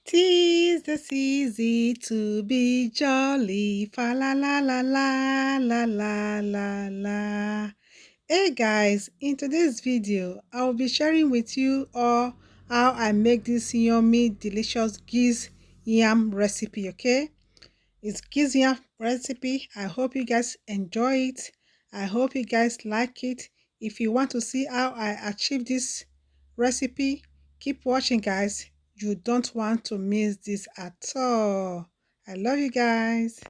'Tis the season to be jolly, fa la la la la la la la la. Hey guys, in today's video, I will be sharing with you all how I make this yummy, delicious giz yam recipe. Okay, it's giz yam recipe. I hope you guys enjoy it. I hope you guys like it. If you want to see how I achieve this recipe, keep watching, guys. You don't want to miss this at all. I love you guys.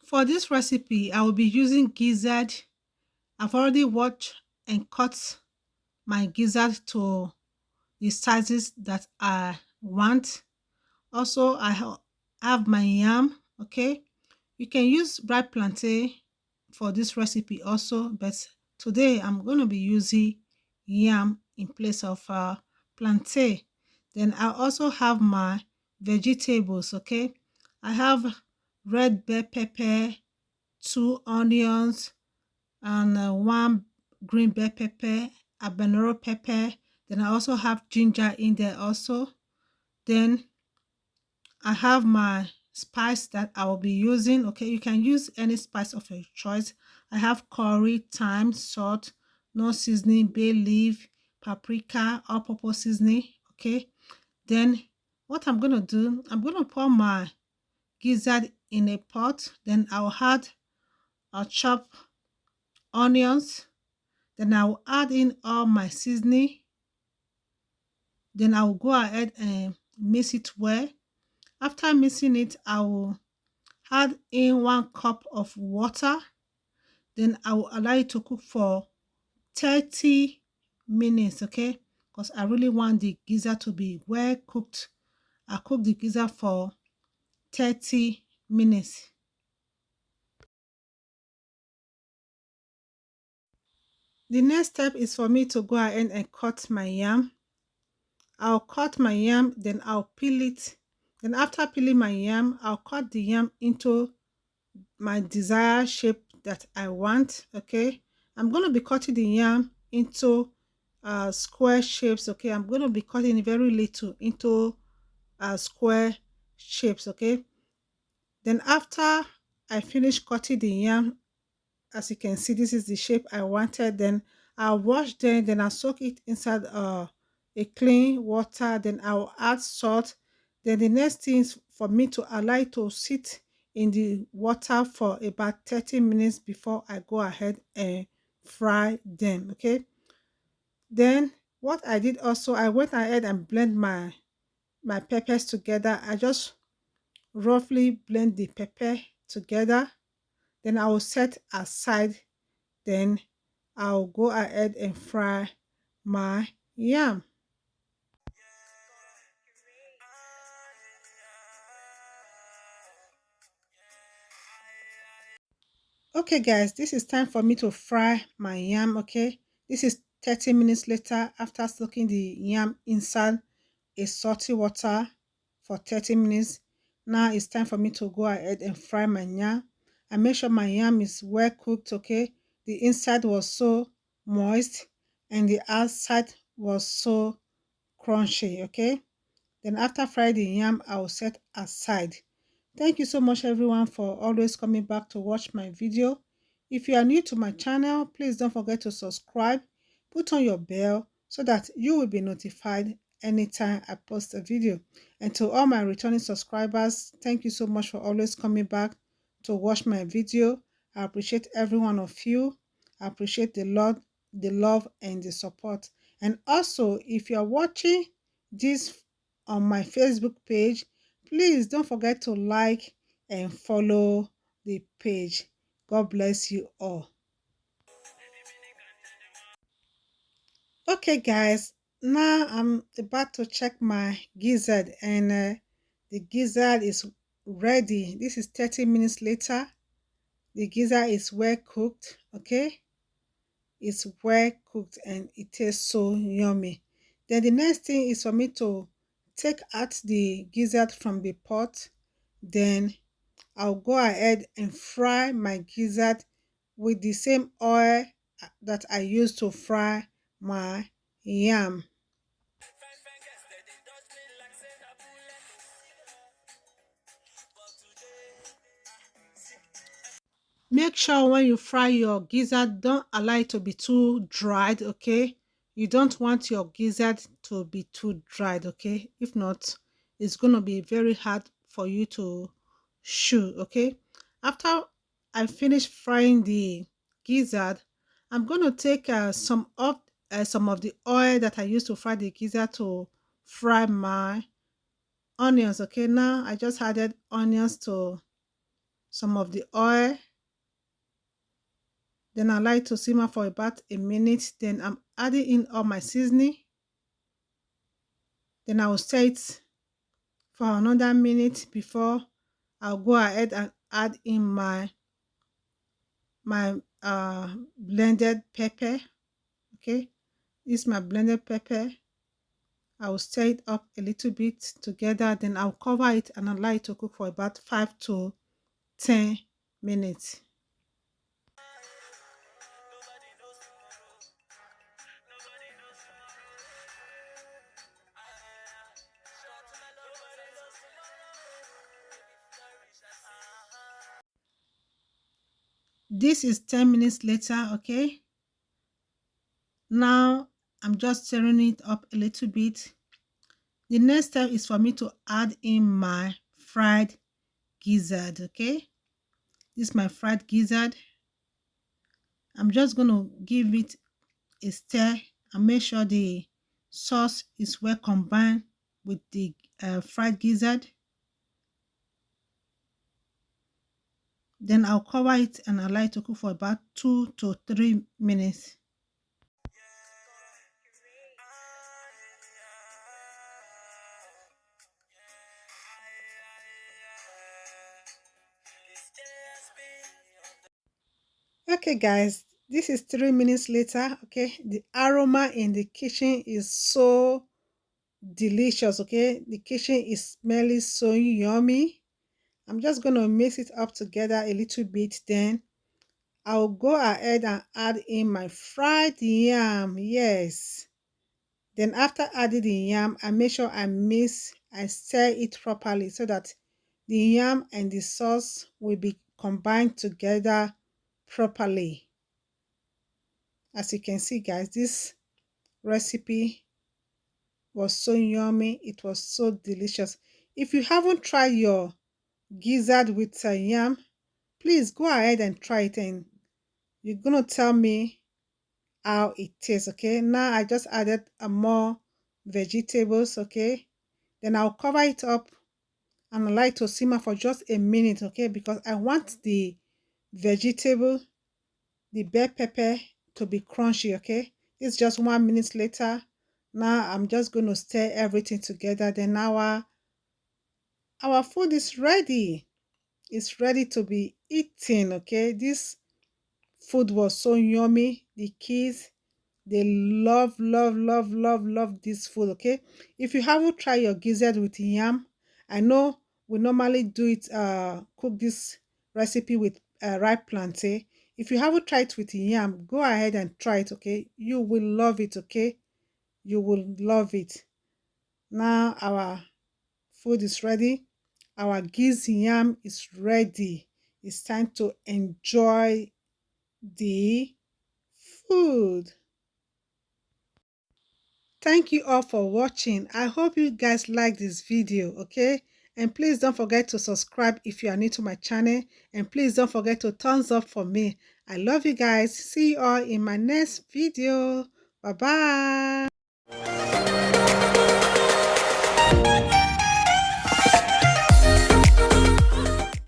For this recipe, I will be using gizzard. I've already washed and cut my gizzard to the sizes that I want. Also, I have my yam. Okay, you can use ripe plantain for this recipe also, but today I'm going to be using yam in place of plantain. Then I also have my vegetables. Okay, I have red bell pepper, 2 onions, and one green bell pepper, habanero pepper. Then I also have ginger in there also. Then I have my spice that I will be using. Okay, you can use any spice of your choice. I have curry, thyme, salt, no seasoning, bay leaf, paprika, all-purpose seasoning. Okay, then what I'm gonna do, I'm gonna pour my gizzard in a pot. Then I'll add a chopped onions. Then I'll add in all my seasoning. Then I'll go ahead and mix it well. After mixing it, I will add in 1 cup of water. Then I will allow it to cook for 30 minutes. Okay, because I really want the gizzard to be well cooked. I cook the gizzard for 30 minutes. The next step is for me to go ahead and cut my yam. I'll cut my yam, then I'll peel it. Then after peeling my yam, I'll cut the yam into my desired shape that I want. Okay, I'm going to be cutting the yam into square shapes. Okay, I'm going to be cutting it very little into square shapes. Okay, then after I finish cutting the yam, as you can see, this is the shape I wanted. Then I'll wash them, then I'll soak it inside a clean water. Then I'll add salt. Then the next thing is for me to allow it to sit in the water for about 30 minutes before I go ahead and fry them. Okay, then what I did also, I went ahead and blend my peppers together. I just roughly blend the pepper together. Then I will set aside. Then I'll go ahead and fry my yam. Okay guys, this is time for me to fry my yam. Okay, this is 30 minutes later after soaking the yam inside a salty water for 30 minutes. Now it's time for me to go ahead and fry my yam. I make sure my yam is well cooked. Okay, the inside was so moist and the outside was so crunchy. Okay, then after frying the yam, I will set aside. Thank you so much everyone for always coming back to watch my video. If you are new to my channel, please don't forget to subscribe, put on your bell so that you will be notified anytime I post a video. And to all my returning subscribers, thank you so much for always coming back to watch my video. I appreciate every one of you. I appreciate the love and the support. And also, if you are watching this on my Facebook page, please don't forget to like and follow the page. God bless you all. Okay guys, now I'm about to check my gizzard, and the gizzard is ready. This is 30 minutes later. The gizzard is well cooked, okay? It's well cooked and it tastes so yummy. Then the next thing is for me to take out the gizzard from the pot. Then I'll go ahead and fry my gizzard with the same oil that I used to fry my yam. Make sure when you fry your gizzard, don't allow it to be too dried, okay? You don't want your gizzard to be too dried, okay? If not, it's going to be very hard for you to chew, okay? After I finish frying the gizzard, I'm going to take some of the oil that I used to fry the gizzard to fry my onions, okay? Now I just added onions to some of the oil. Then I like to simmer for about a minute. Then I'm adding in all my seasoning. Then I will stir it for another minute before I'll go ahead and add in my blended pepper. Okay, this is my blended pepper. I will stir it up a little bit together. Then I'll cover it and allow it to cook for about 5 to 10 minutes. This is 10 minutes later, okay? Now I'm just stirring it up a little bit. The next step is for me to add in my fried gizzard, okay? This is my fried gizzard. I'm just going to give it a stir and make sure the sauce is well combined with the fried gizzard. Then I'll cover it and allow it to cook for about 2 to 3 minutes. Okay guys, this is 3 minutes later. Okay, the aroma in the kitchen is so delicious. Okay, the kitchen is smelling so yummy. I'm just going to mix it up together a little bit. Then I'll go ahead and add in my fried yam. Yes, then after adding the yam, I make sure I stir it properly so that the yam and the sauce will be combined together properly. As you can see guys, this recipe was so yummy. It was so delicious. If you haven't tried your gizzard with yam, please go ahead and try it and you're gonna tell me how it tastes. Okay, now I just added more vegetables. Okay, then I'll cover it up and allow it to simmer for just a minute. Okay, because I want the vegetable, the bell pepper, to be crunchy. Okay, it's just 1 minute later. Now I'm just going to stir everything together. Then our food is ready. It's ready to be eaten. Okay, this food was so yummy. The kids, they love this food. Okay, if you haven't tried your gizzard with yam, I know we normally do it cook this recipe with ripe plantain. If you haven't tried it with yam, go ahead and try it. Okay, you will love it. Okay, you will love it. Now our food is ready. Our GIZZYAM is ready. It's time to enjoy the food. Thank you all for watching. I hope you guys like this video, okay? And please don't forget to subscribe if you are new to my channel. And please don't forget to thumbs up for me. I love you guys. See you all in my next video. Bye-bye.